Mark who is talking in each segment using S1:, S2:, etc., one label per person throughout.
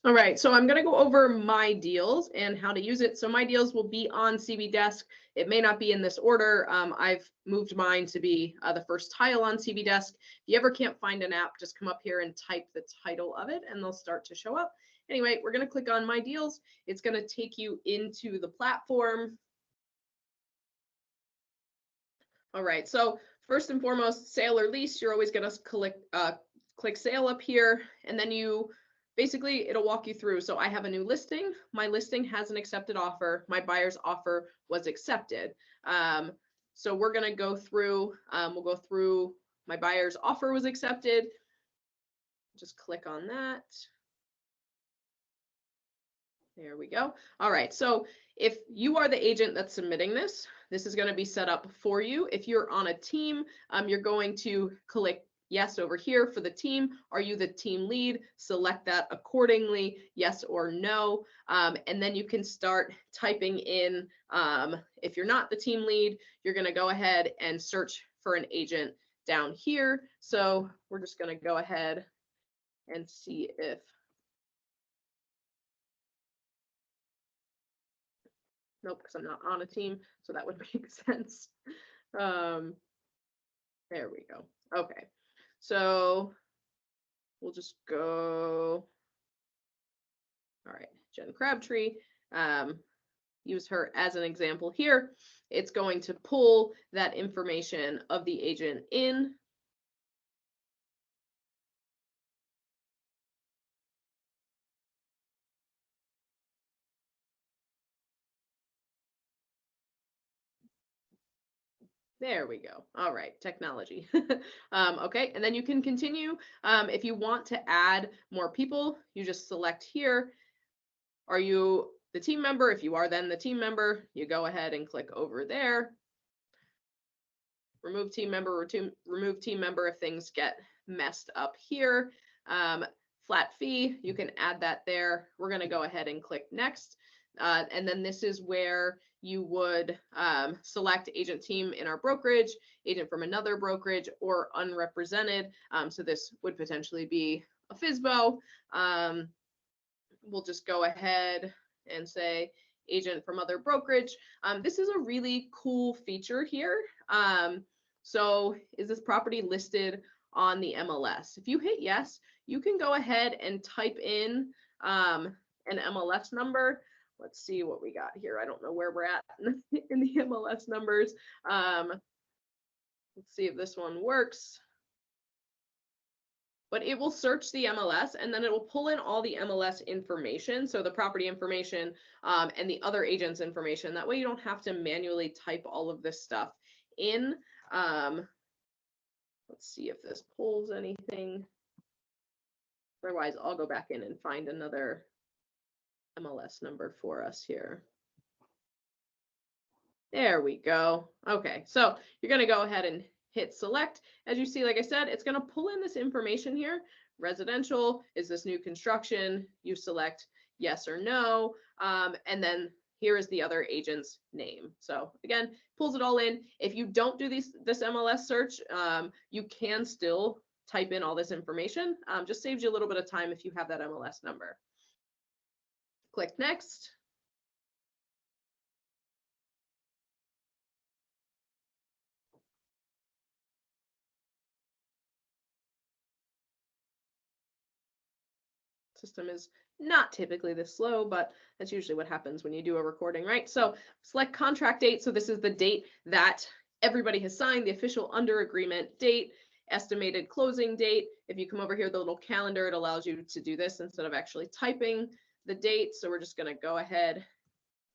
S1: All right, so I'm going to go over MyDeals and how to use it. So MyDeals will be on CB Desk. It may not be in this order. I've moved mine to be the first tile on CB Desk. If you ever can't find an app, just come up here and type the title of it and they'll start to show up. Anyway, we're going to click on MyDeals. It's going to take you into the platform. All right, so first and foremost, sale or lease, you're always going to click sale up here, and then basically it'll walk you through. So I have a new listing. My listing has an accepted offer. My buyer's offer was accepted. So we're going to go through, we'll go through my buyer's offer was accepted. Just click on that. There we go. All right. So if you are the agent that's submitting this, this is going to be set up for you. If you're on a team, you're going to click yes over here for the team. Are you the team lead? Select that accordingly, yes or no. And then you can start typing in, if you're not the team lead, you're going to go ahead and search for an agent down here. So we're just going to go ahead and see if nope, because I'm not on a team, so that would make sense. There we go. Okay, so we'll just go. All right, Jen Crabtree. Use her as an example here. It's going to pull that information of the agent in. There we go. All right, technology. Okay, and then you can continue. If you want to add more people, you just select here. Are you the team member? If you are then the team member, you go ahead and click over there. Remove team member or remove team member if things get messed up here. Flat fee, you can add that there. We're going to go ahead and click next. And then this is where you would select agent team in our brokerage, agent from another brokerage, or unrepresented. So this would potentially be a FSBO. We'll just go ahead and say agent from other brokerage. This is a really cool feature here. So is this property listed on the MLS? If you hit yes, you can go ahead and type in an MLS number. Let's see what we got here. I don't know where we're at in the MLS numbers. Let's see if this one works. But it will search the MLS and then it will pull in all the MLS information. So the property information and the other agent's information. That way you don't have to manually type all of this stuff in. Let's see if this pulls anything. Otherwise, I'll go back in and find another MLS number for us here. There we go. Okay, so you're going to go ahead and hit select. As you see, like I said, it's going to pull in this information here. Residential, is this new construction? You select yes or no. And then here is the other agent's name. So again, pulls it all in. If you don't do this MLS search, you can still type in all this information. Just saves you a little bit of time if you have that MLS number. Click next. System is not typically this slow, but that's usually what happens when you do a recording, right? So select contract date. So this is the date that everybody has signed, the official under agreement date, estimated closing date. If you come over here, the little calendar, it allows you to do this instead of actually typing the date. So we're just going to go ahead,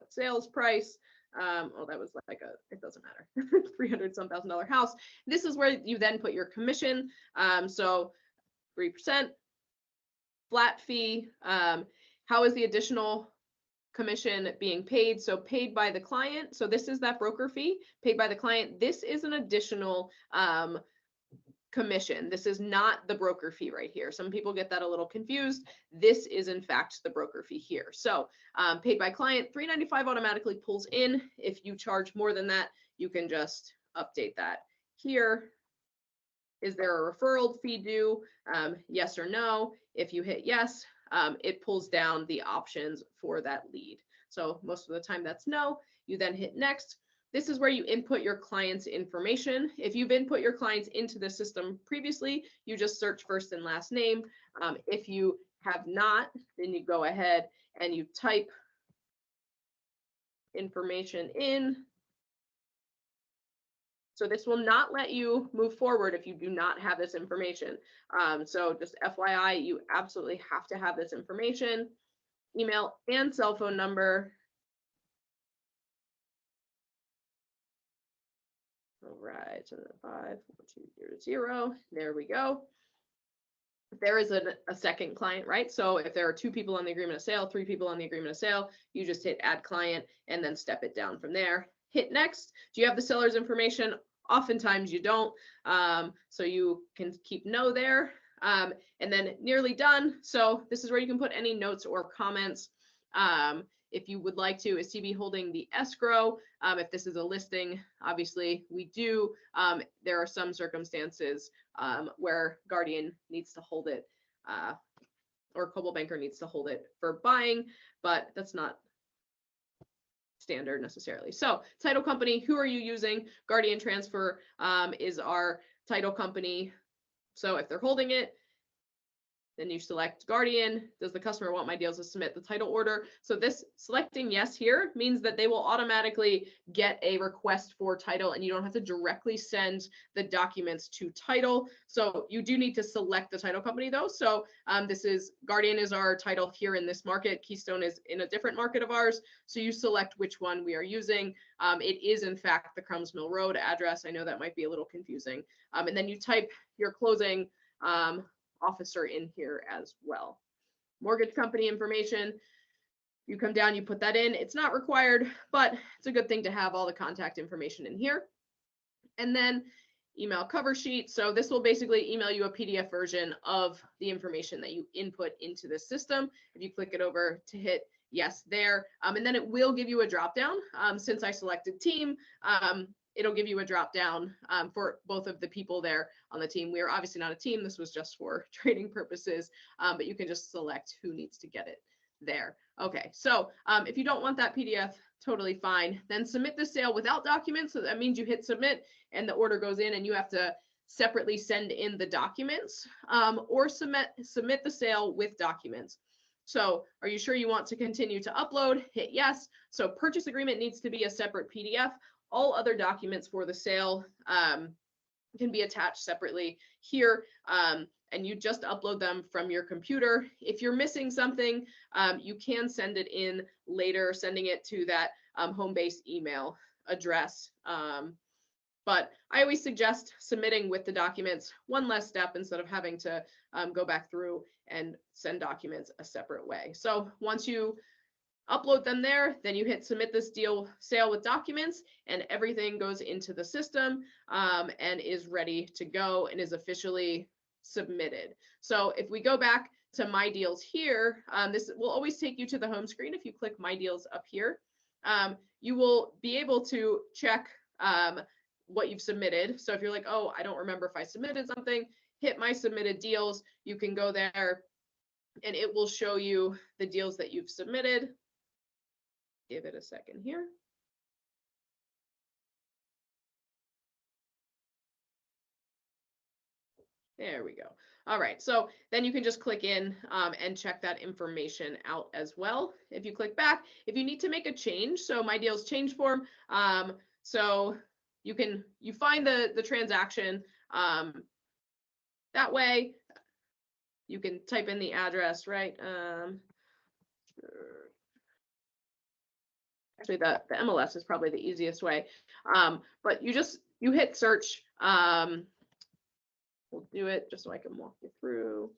S1: sales price. Oh, that was like it doesn't matter, $300,000 house. This is where you then put your commission. So 3%. Flat fee, how is the additional commission being paid? So paid by the client. So this is that broker fee paid by the client. This is an additional commission. This is not the broker fee right here. Some people get that a little confused. This is in fact the broker fee here. So paid by client, $395 automatically pulls in. If you charge more than that, you can just update that here. Is there a referral fee due? Yes or no. If you hit yes, it pulls down the options for that lead. So most of the time that's no. You then hit next. This is where you input your client's information. If you've input your clients into the system previously, you just search first and last name. If you have not, then you go ahead and you type information in. So this will not let you move forward if you do not have this information. So just FYI, you absolutely have to have this information, email and cell phone number. All right, 755-4200. There we go. There is a second client, right? So if there are 2 people on the agreement of sale, 3 people on the agreement of sale, you just hit add client and then step it down from there. Hit next. Do you have the seller's information? Oftentimes you don't. So you can keep no there. And then nearly done. So this is where you can put any notes or comments. If you would like to, is CB holding the escrow? If this is a listing, obviously we do. There are some circumstances where Guardian needs to hold it, or Coldwell Banker needs to hold it for buying, but that's not standard necessarily. So title company, who are you using? Guardian Transfer is our title company. So if they're holding it, then you select Guardian. Does the customer want MyDeals to submit the title order? So this selecting yes here means that they will automatically get a request for title and you don't have to directly send the documents to title. So you do need to select the title company though. So this is Guardian is our title here in this market. Keystone is in a different market of ours. So you select which one we are using. It is in fact the Crumbs Mill Road address. I know that might be a little confusing. And then you type your closing officer in here as well. Mortgage company information, you come down, you put that in. It's not required, but it's a good thing to have all the contact information in here. And then email cover sheet. So this will basically email you a PDF version of the information that you input into the system. If you click it over to hit yes there, and then it will give you a drop down. Since I selected team, it'll give you a drop down for both of the people there on the team. We are obviously not a team. This was just for trading purposes, but you can just select who needs to get it there. Okay, so if you don't want that PDF, totally fine. Then submit the sale without documents. So that means you hit submit and the order goes in and you have to separately send in the documents or submit the sale with documents. So are you sure you want to continue to upload? Hit yes. So purchase agreement needs to be a separate PDF. All other documents for the sale can be attached separately here, and you just upload them from your computer. If you're missing something, you can send it in later, sending it to that home-based email address. But I always suggest submitting with the documents, one less step instead of having to go back through and send documents a separate way. So once you upload them there, then you hit submit this deal sale with documents and everything goes into the system and is ready to go and is officially submitted. So if we go back to MyDeals here, this will always take you to the home screen. If you click MyDeals up here, you will be able to check what you've submitted. So if you're like, oh, I don't remember if I submitted something, hit my submitted deals. You can go there and it will show you the deals that you've submitted. Give it a second here. There we go. All right, so then you can just click in and check that information out as well. If you click back, if you need to make a change, so MyDeals change form, so you find the transaction that way. You can type in the address, right? Actually, the MLS is probably the easiest way, but you hit search. We'll do it just so I can walk you through.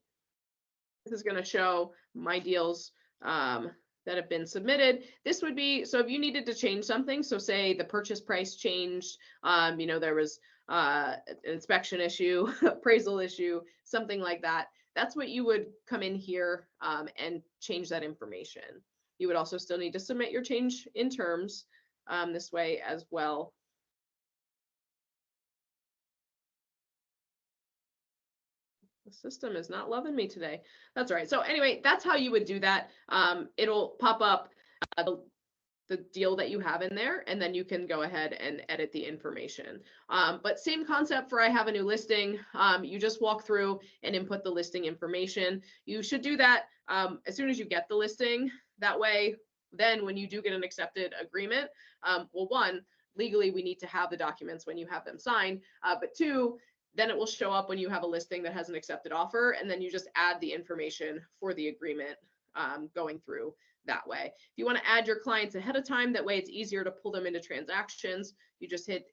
S1: This is going to show MyDeals that have been submitted. This would be, so if you needed to change something, so say the purchase price changed, there was an inspection issue, appraisal issue, something like that. That's what you would come in here and change that information. You would also still need to submit your change in terms this way as well. system is not loving me today. That's all right. So anyway, that's how you would do that. It'll pop up the deal that you have in there, and then you can go ahead and edit the information. But same concept for I have a new listing. You just walk through and input the listing information. You should do that as soon as you get the listing. That way, then when you do get an accepted agreement, well, one, legally we need to have the documents when you have them signed, but two, then it will show up when you have a listing that has an accepted offer, and then you just add the information for the agreement going through that way. If you want to add your clients ahead of time, that way it's easier to pull them into transactions. You just hit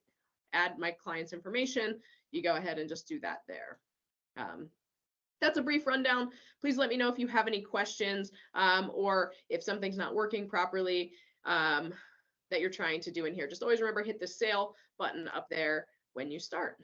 S1: add my client's information. You go ahead and just do that there. That's a brief rundown. Please let me know if you have any questions or if something's not working properly that you're trying to do in here. Just always remember, hit the sale button up there when you start.